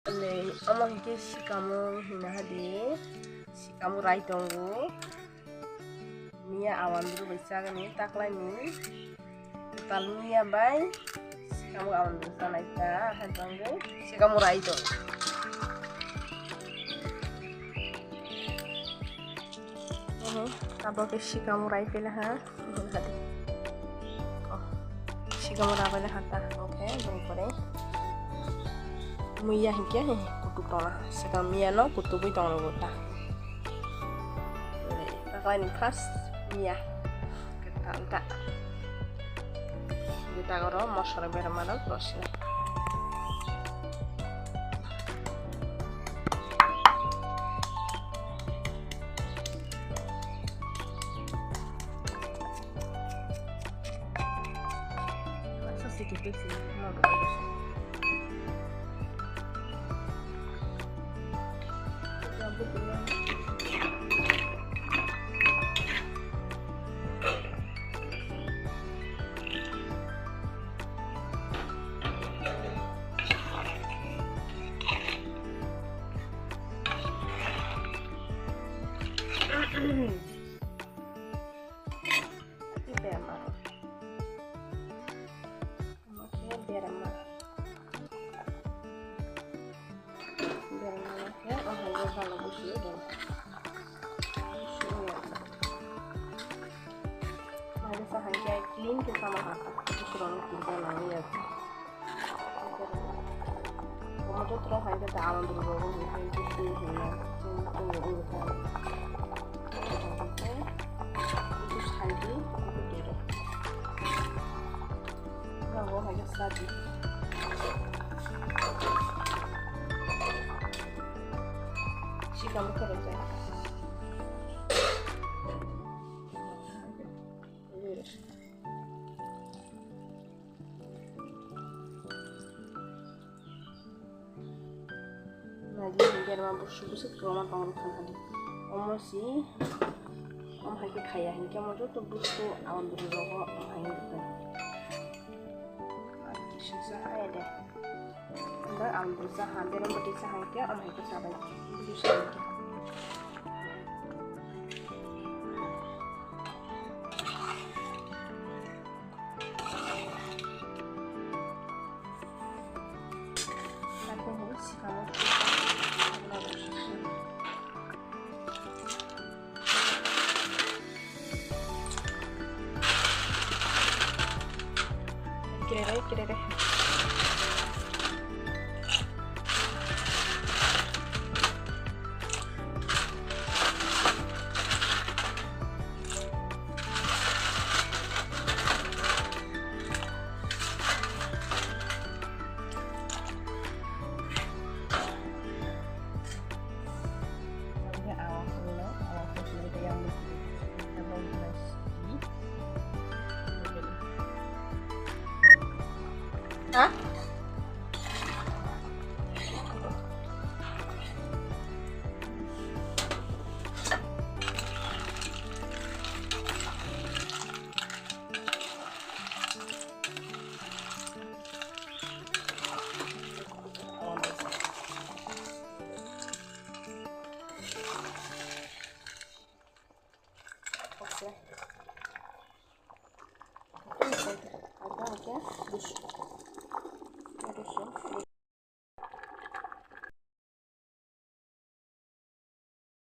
네, 어머 이게 sikamuk hinahadi sikamuk rai tongo muya awandro baisaga ni taklai ni tal muya bai sikamuk awandro sanai ta hantango sikamuk rai tongo abo ke sikamuk rai pela ha hadi sikamuk rai pela hata oke beri muya hingga kutuk tona sekarang muya no kutuk itu tona gota taklai ni pas muya kita goro masara beramada prosesnya masa sedikit sih mau kalau busuk dong. Ada sahan kayak clean ke sama apa? Kurang kita nanya ya. Kamu tuh terus hanya tahu dulu mungkin itu hina. Terus hanya itu dulu. Kalau hanya satu. sikamuk kerja lagi biar mampu busuk ke rumah pangan tadi om sih om haki kaya hingga mau tuh busuk awan berloko om hanya gitu susah aja deh enggak awan berusaha hampir berdisa hingga om haki sabar susah kira-kira